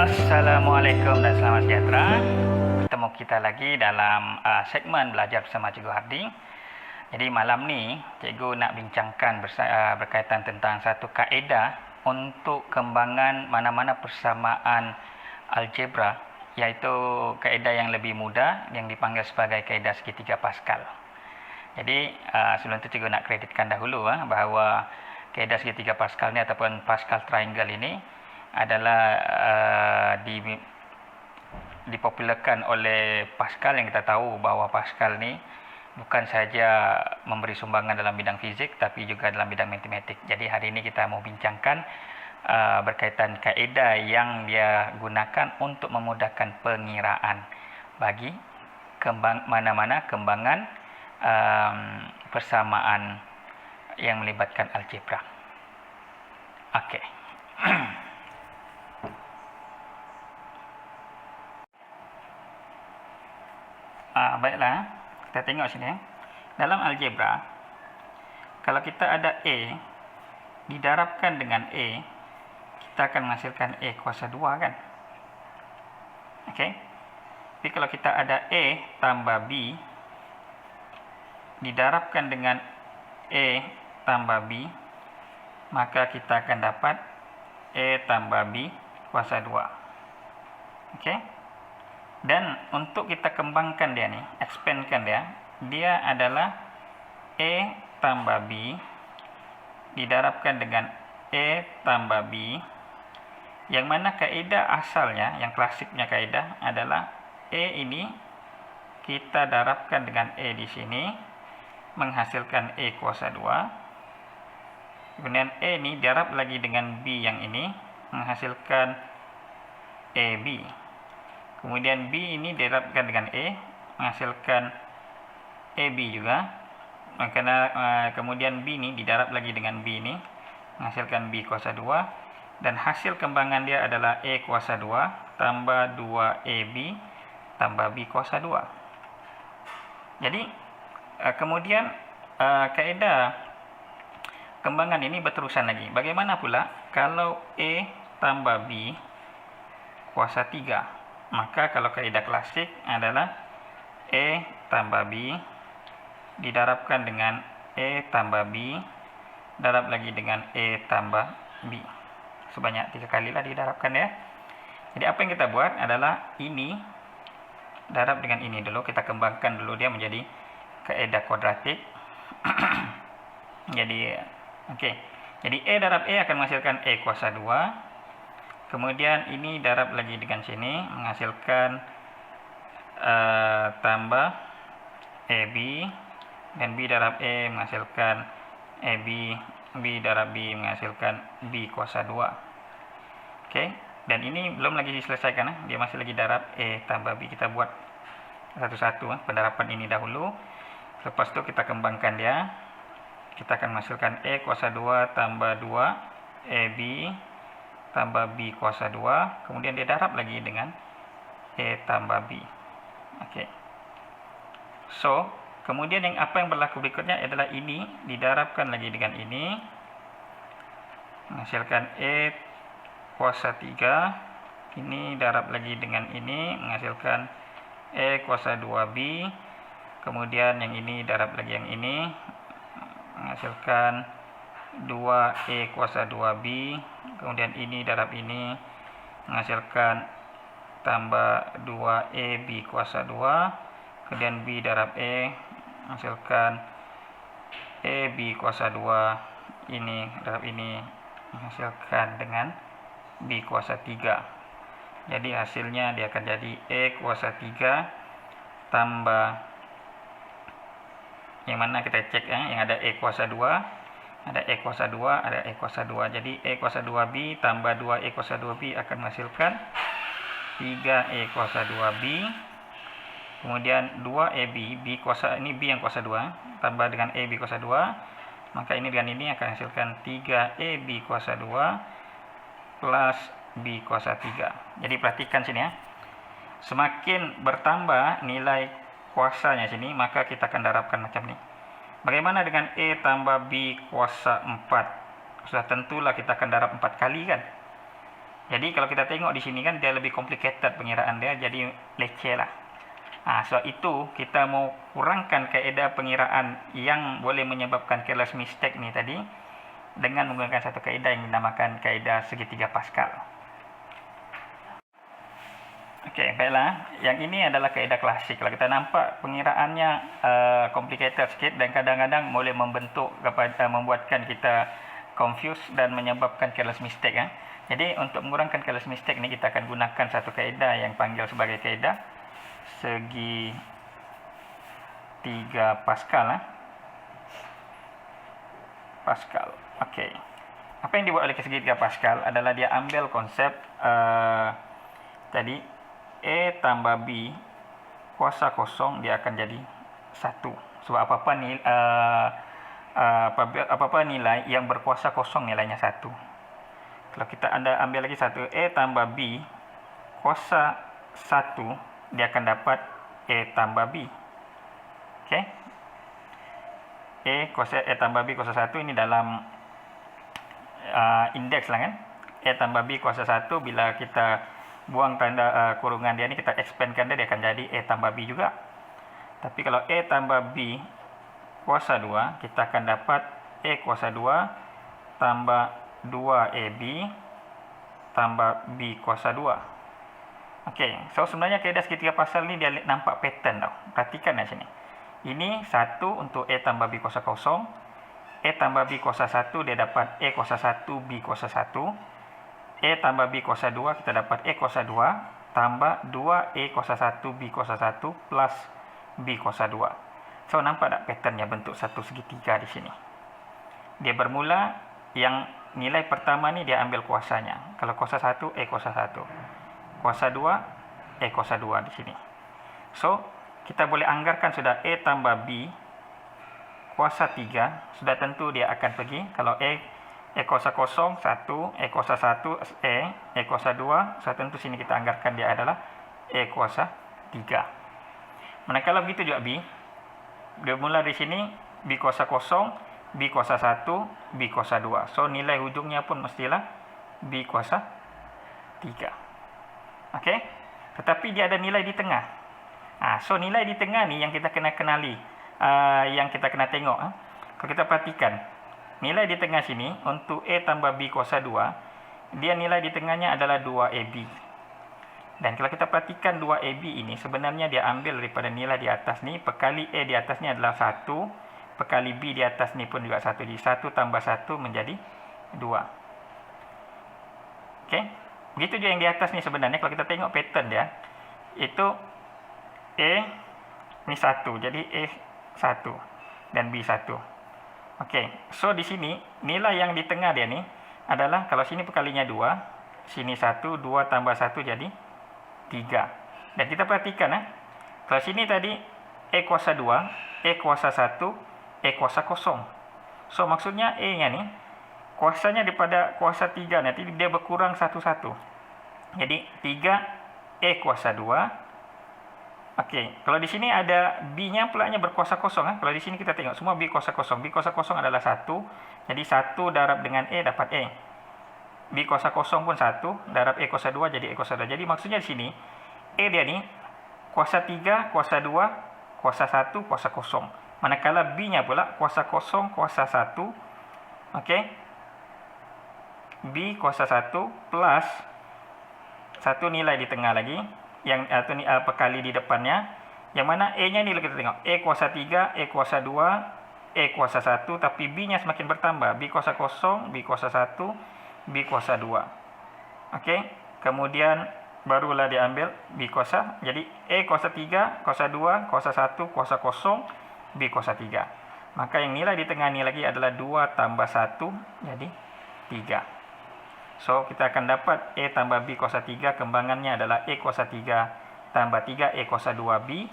Assalamualaikum dan selamat sejahtera. Bertemu kita lagi dalam segmen belajar bersama Cikgu Hardi. Jadi malam ni Cikgu nak bincangkan berkaitan tentang satu kaedah untuk kembangan mana-mana persamaan algebra, iaitu kaedah yang lebih mudah yang dipanggil sebagai kaedah segitiga Pascal. Jadi sebelum itu Cikgu nak kreditkan dahulu bahawa kaedah segitiga Pascal ni ataupun Pascal Triangle ini adalah dipopularkan oleh Pascal, yang kita tahu bahawa Pascal ni bukan saja memberi sumbangan dalam bidang fizik tapi juga dalam bidang matematik. Jadi hari ini kita mau bincangkan berkaitan kaedah yang dia gunakan untuk memudahkan pengiraan bagi mana-mana kembangan persamaan yang melibatkan algebra. Okey. Baiklah, kita tengok sini. Dalam algebra, kalau kita ada A didarabkan dengan A, kita akan menghasilkan A kuasa 2 kan? Okey. Tapi kalau kita ada A tambah B didarabkan dengan A tambah B, maka kita akan dapat A tambah B kuasa 2. Okey. Dan untuk kita kembangkan dia ni, expandkan dia adalah A tambah B didarabkan dengan A tambah B, yang mana kaedah asalnya, yang klasiknya kaedah adalah A ini kita darabkan dengan A di sini menghasilkan A kuasa 2. Kemudian A ini darab lagi dengan B yang ini menghasilkan AB. Kemudian B ini didarabkan dengan A menghasilkan AB juga. Kemudian B ini didarab lagi dengan B ini menghasilkan B kuasa 2. Dan hasil kembangan dia adalah A kuasa 2 tambah 2AB tambah B kuasa 2. Jadi kemudian kaedah kembangan ini berterusan lagi. Bagaimana pula kalau A tambah B kuasa 3? Maka kalau kaedah klasik adalah A tambah B didarabkan dengan A tambah B darab lagi dengan A tambah B. Sebanyak 3 kali lah didarabkan ya. Jadi apa yang kita buat adalah ini darab dengan ini dulu. Kita kembangkan dulu dia menjadi kaedah kuadratik. Jadi okey. Jadi A darab A akan menghasilkan A kuasa 2. Kemudian ini darab lagi dengan sini menghasilkan tambah AB, dan B darab A menghasilkan AB, B darab B menghasilkan B kuasa 2. Okey, dan ini belum lagi diselesaikan, dia masih lagi darab A tambah B. Kita buat satu-satu pendarapan ini dahulu. Lepas tu kita kembangkan dia. Kita akan menghasilkan A kuasa 2 tambah 2 AB tambah B kuasa 2, kemudian dia darab lagi dengan A tambah B. Okey. So, kemudian apa yang berlaku berikutnya adalah ini didarabkan lagi dengan ini menghasilkan A kuasa 3, ini darab lagi dengan ini menghasilkan A kuasa 2B, kemudian yang ini darab lagi yang ini menghasilkan 2A kuasa 2B, kemudian ini darab ini menghasilkan tambah 2AB kuasa 2, kemudian B darab A menghasilkan AB kuasa 2, ini darab ini menghasilkan dengan B kuasa 3. Jadi hasilnya dia akan jadi A kuasa 3 tambah, yang mana kita cek yang ada A kuasa 2, ada A kuasa 2, ada A kuasa 2. Jadi A kuasa 2B tambah 2A kuasa 2B akan menghasilkan 3A kuasa 2B. Kemudian 2AB, B kuasa, ini B yang kuasa 2, tambah dengan AB kuasa 2. Maka ini dengan ini akan menghasilkan 3AB kuasa 2 plus B kuasa 3. Jadi perhatikan sini ya. Semakin bertambah nilai kuasanya sini, maka kita akan darabkan macam ni. Bagaimana dengan A tambah B kuasa 4? Sudah tentulah kita akan darab 4 kali kan. Jadi kalau kita tengok di sini kan dia lebih complicated pengiraan dia, jadi leceh lah. Sebab itu kita mau kurangkan kaedah pengiraan yang boleh menyebabkan careless mistake ni tadi dengan menggunakan satu kaedah yang dinamakan kaedah segitiga Pascal. Okey, baiklah. Yang ini adalah kaedah klasik. Kalau kita nampak pengiraannya complicated sikit dan kadang-kadang boleh membuatkan kita confused dan menyebabkan careless mistake. Jadi untuk mengurangkan careless mistake ni kita akan gunakan satu kaedah yang panggil sebagai kaedah segi 3 Pascal. Pascal. Okey. Apa yang dibuat oleh segitiga Pascal adalah dia ambil konsep tadi A tambah B kuasa kosong dia akan jadi 1. Sebab apa-apa nilai yang berkuasa kosong nilainya 1. Kalau kita ambil lagi satu A tambah B kuasa 1, dia akan dapat A tambah B. Okey. A tambah B kuasa 1 ini dalam indeks lah kan. A tambah B kuasa 1, bila kita buang tanda kurungan dia ni, kita expandkan dia akan jadi A tambah B juga. Tapi kalau A tambah B kuasa 2, kita akan dapat A kuasa 2 tambah 2AB tambah B kuasa 2. Okey, so sebenarnya kaedah segitiga Pascal ni dia nampak pattern tau. Perhatikan kat sini. Ini 1 untuk A tambah B kuasa kosong. A tambah B kuasa 1 dia dapat A kuasa 1 B kuasa 1. A tambah B kuasa 2 kita dapat A kuasa 2 tambah 2A kuasa 1 B kuasa 1 plus B kuasa 2. So nampak tak patternnya bentuk satu segitiga di sini. Dia bermula yang nilai pertama ni dia ambil kuasanya. Kalau kuasa 1 A kuasa 1. Kuasa 2 A kuasa 2 di sini. So kita boleh anggarkan sudah A tambah B kuasa 3 sudah tentu dia akan pergi. Kalau A kuasa kosong 1, A kuasa 1 A kuasa 2, sudah tentu sini kita anggarkan dia adalah A kuasa 3. Manakala begitu juga B, dia mula di sini B kuasa kosong, B kuasa 1, B kuasa 2. So nilai hujungnya pun mestilah B kuasa 3. Okey, tetapi dia ada nilai di tengah. So nilai di tengah ni yang kita kena kenali, yang kita kena tengok. Kalau kita perhatikan, nilai di tengah sini untuk A tambah B kuasa 2, dia nilai di tengahnya adalah 2AB. Dan kalau kita perhatikan 2AB ini sebenarnya dia ambil daripada nilai di atas ni, perkali A di atas ni adalah 1, perkali B di atas ni pun juga 1. Jadi 1 tambah 1 menjadi 2. Okey. Begitu juga yang di atas ni sebenarnya kalau kita tengok pattern dia, itu A ni 1, jadi A 1 dan B 1. Okey, so di sini nilai yang di tengah dia ni adalah kalau sini perkalinya 2, sini 1, 2 tambah 1 jadi 3. Dan kita perhatikan kalau sini tadi A kuasa 2, A kuasa 1, A kuasa kosong. So maksudnya A nya ni kuasanya daripada kuasa 3 nanti dia berkurang 1-1. Jadi 3 A kuasa 2. Okey, kalau di sini ada B-nya pula nya berkuasa kosong. Kalau di sini kita tengok semua B kuasa kosong. B kuasa kosong adalah 1. Jadi 1 darab dengan A dapat A. B kuasa kosong pun 1 darab A kuasa 2 jadi A kuasa 2. Jadi maksudnya di sini A dia ni kuasa 3, kuasa 2, kuasa 1, kuasa kosong. Manakala B-nya pula kuasa kosong, kuasa 1. Okey. B kuasa 1 plus satu nilai di tengah lagi yang perkali di depannya, yang mana A nya ni kita tengok A kuasa 3, A kuasa 2, A kuasa 1, tapi B nya semakin bertambah, B kuasa kosong, B kuasa 1, B kuasa 2. Okey, kemudian barulah diambil B kuasa, jadi A kuasa 3, kuasa 2, kuasa 1, kuasa kosong, B kuasa 3. Maka yang nilai di tengah ni lagi adalah 2 tambah 1 jadi 3. So kita akan dapat A tambah B kuasa 3 kembangannya adalah A kuasa 3 tambah 3 A kuasa 2B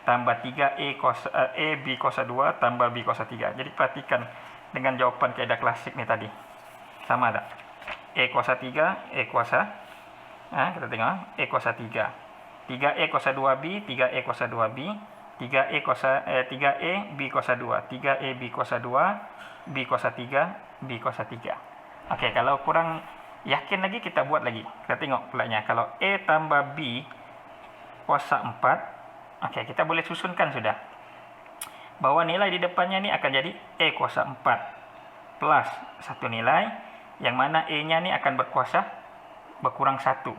tambah 3 A B kuasa 2 tambah B kuasa 3. Jadi perhatikan dengan jawapan kaedah klasik ni tadi. Sama tak? A kuasa 3, A kuasa kita tengok A kuasa 3. 3A kuasa 2B, 3A kuasa 2B, 3A B kuasa 2, 3A B kuasa 2, B kuasa 3, B kuasa 3. Okey, kalau kurang Yakin lagi, kita buat lagi. Kita tengok pulanya. Kalau A tambah B kuasa 4, okey, kita boleh susunkan sudah. Bahwa nilai di depannya ni akan jadi A kuasa 4 plus satu nilai, yang mana A-nya ni akan berkurang 1,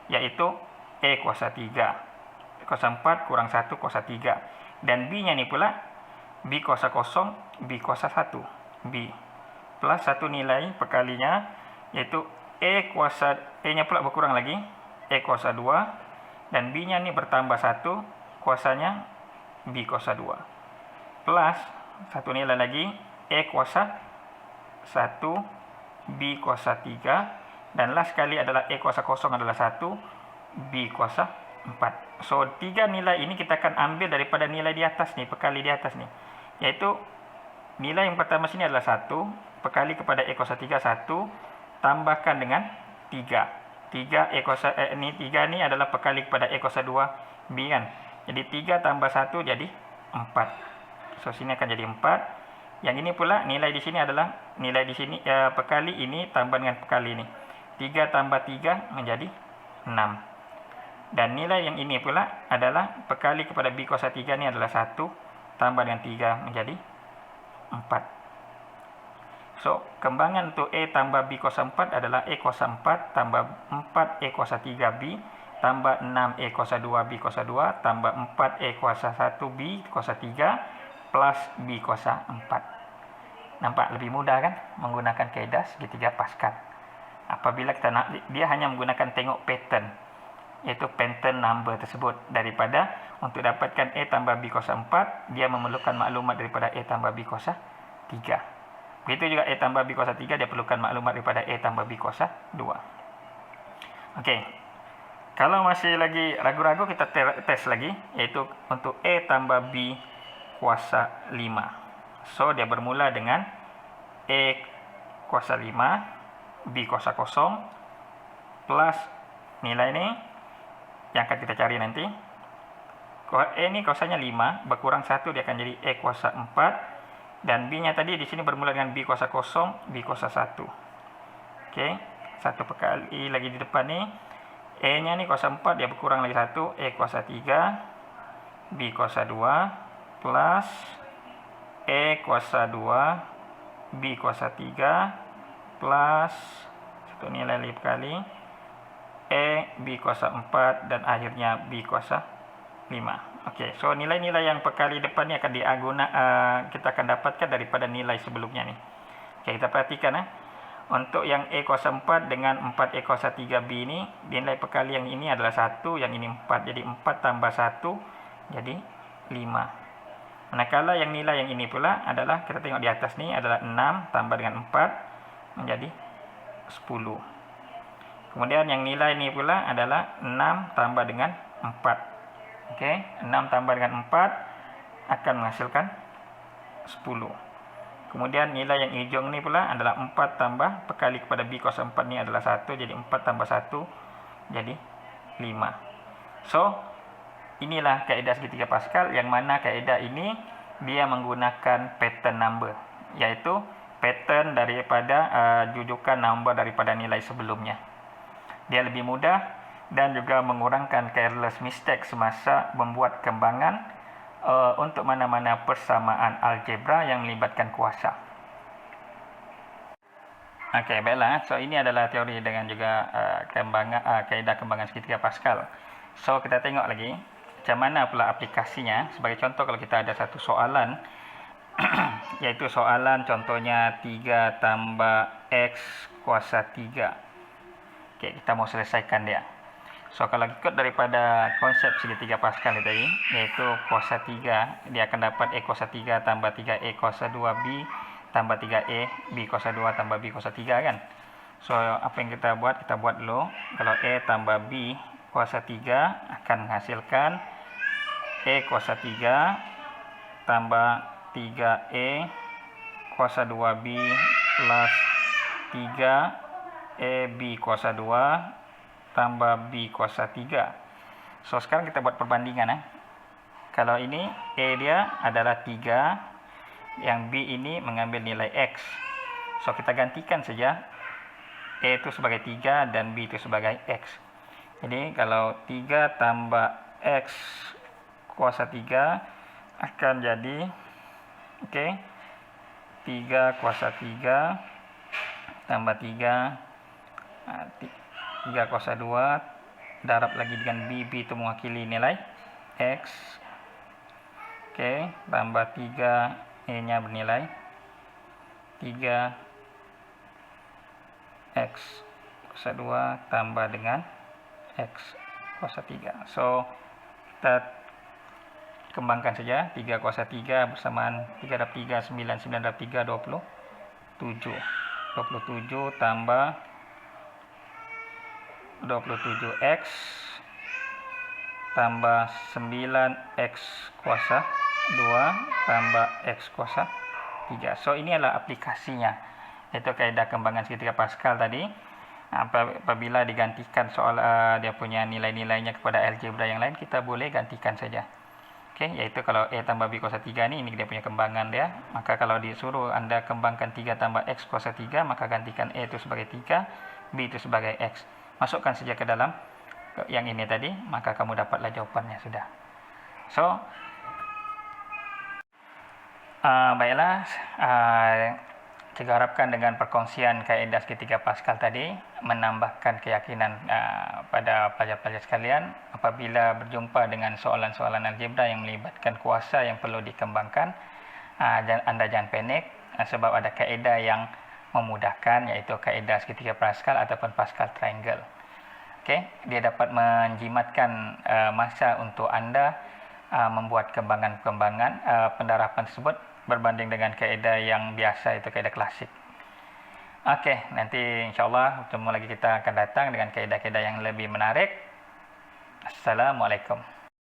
iaitu A kuasa 3. Kuasa 4 kurang 1 kuasa 3. Dan B-nya ni pula B kuasa 0, B kuasa 1. B plus satu nilai perkalinya, iaitu A-nya pula berkurang lagi, A kuasa 2. Dan B-nya ni bertambah 1, kuasanya B kuasa 2. Plus satu nilai lagi, A kuasa 1, B kuasa 3. Dan last sekali adalah A kuasa 0 adalah 1, B kuasa 4. So, 3 nilai ini kita akan ambil daripada nilai di atas ni, perkali di atas ni. Iaitu, nilai yang pertama sini adalah 1, perkali kepada A kuasa 3, 1, tambahkan dengan 3. 3 ni adalah perkali kepada A kuasa 2, B kan. Jadi, 3 tambah 1 jadi 4. So, sini akan jadi 4. Yang ini pula, nilai di sini adalah, nilai di sini, perkali ini tambah dengan perkali ini. 3 tambah 3 menjadi 6. Dan nilai yang ini pula adalah perkali kepada B kuasa 3 ni adalah 1, tambah dengan 3 menjadi 4. So, kembangan untuk A tambah B kuasa 4 adalah A kuasa 4 tambah 4 A kuasa 3B tambah 6 A kuasa 2 B kuasa 2 tambah 4 A kuasa 1 B kuasa 3 plus B kuasa 4. Nampak lebih mudah kan menggunakan kaedah segitiga Pascal. Apabila kita nak, dia hanya menggunakan tengok pattern, iaitu pattern number tersebut, daripada untuk dapatkan A tambah B kuasa 4, dia memerlukan maklumat daripada A tambah B kuasa 3. Begitu juga A tambah B kuasa 3, dia perlukan maklumat daripada A tambah B kuasa 2. Okey. Kalau masih lagi ragu-ragu, kita tes lagi, iaitu untuk A tambah B kuasa 5. So, dia bermula dengan A kuasa 5, B kuasa 0, plus nilai ni, yang akan kita cari nanti. A ni kuasanya 5, berkurang 1, dia akan jadi A kuasa 4. Dan B-nya tadi di sini bermula dengan B kuasa 0, B kuasa 1. Okey, satu perkali lagi di depan ni. A-nya ni kuasa 4, dia berkurang lagi 1, A kuasa 3, B kuasa 2, plus A kuasa 2, B kuasa 3, plus satu nilai lagi perkali, A, B kuasa 4, dan akhirnya B kuasa 5. Okey, so nilai-nilai yang perkali depan ni akan kita akan dapatkan daripada nilai sebelumnya ni. Okey, kita perhatikan untuk yang A kuasa 4 dengan 4A kuasa 3B ni, nilai perkali yang ini adalah 1, yang ini 4. Jadi 4 tambah 1 jadi 5. Manakala yang nilai yang ini pula adalah, kita tengok di atas ni adalah 6 tambah dengan 4 menjadi 10. Kemudian yang nilai ni pula adalah 6 tambah dengan 4. Okey, 6 tambah dengan 4 akan menghasilkan 10. Kemudian nilai yang hijau ni pula adalah 4 tambah perkali kepada B kuasa 4 ni adalah 1. Jadi 4 tambah 1 jadi 5. So, inilah kaedah segitiga Pascal, yang mana kaedah ini dia menggunakan pattern number, iaitu pattern daripada jujukan number daripada nilai sebelumnya. Dia lebih mudah dan juga mengurangkan careless mistake semasa membuat kembangan untuk mana-mana persamaan algebra yang melibatkan kuasa. Okey, baiklah. So, ini adalah teori dengan juga kaedah kembangan segitiga Pascal. So, kita tengok lagi macam mana pula aplikasinya. Sebagai contoh, kalau kita ada satu soalan iaitu soalan contohnya 3 tambah X kuasa 3. Okey, kita mau selesaikan dia. So, kalau ikut daripada konsep segitiga Pascal tadi, iaitu kuasa 3, dia akan dapat A kuasa 3 tambah 3A kuasa 2B tambah 3A B kuasa 2 tambah B kuasa 3 kan. So, apa yang kita buat? Kita buat dulu. Kalau A tambah B kuasa 3 akan menghasilkan A kuasa 3 tambah 3A kuasa 2B plus 3AB kuasa 2 tambah B kuasa 3. So, sekarang kita buat perbandingan. Kalau ini A dia adalah 3, yang B ini mengambil nilai X. So, kita gantikan saja E itu sebagai 3 dan B itu sebagai X. Jadi kalau 3 tambah X kuasa 3 akan jadi 3 kuasa 3 tambah 3 3 kuasa 2 darab lagi dengan B itu mewakili nilai X. Tambah 3 E nya bernilai 3 X kuasa 2 tambah dengan X kuasa 3. So kita kembangkan saja. 3 kuasa 3 bersamaan 3 darab 3 9, 9 darab 3 27 tambah 27X tambah 9X kuasa 2 tambah X kuasa 3. So ini adalah aplikasinya, yaitu kaidah kembangan segitiga Pascal tadi. Apabila digantikan soal dia punya nilai-nilainya kepada algebra yang lain, kita boleh gantikan saja. Yaitu kalau E tambah B kuasa 3 ini dia punya kembangan dia. Maka kalau disuruh Anda kembangkan 3 tambah X kuasa 3, maka gantikan E itu sebagai 3, B itu sebagai X. Masukkan saja ke dalam yang ini tadi, maka kamu dapatlah jawabannya sudah. So, baiklah, saya harapkan dengan perkongsian kaidah segitiga Pascal tadi menambahkan keyakinan pada pelajar-pelajar sekalian apabila berjumpa dengan soalan-soalan algebra yang melibatkan kuasa yang perlu dikembangkan. Anda jangan panik, sebab ada kaidah yang memudahkan, yaitu kaidah segitiga Pascal ataupun Pascal triangle. Dia dapat menjimatkan masa untuk Anda membuat kembangan-kembangan pendarapan tersebut berbanding dengan kaidah yang biasa, itu kaidah klasik. Nanti insyaAllah bertemu lagi kita akan datang dengan kaidah-kaidah yang lebih menarik. Assalamualaikum.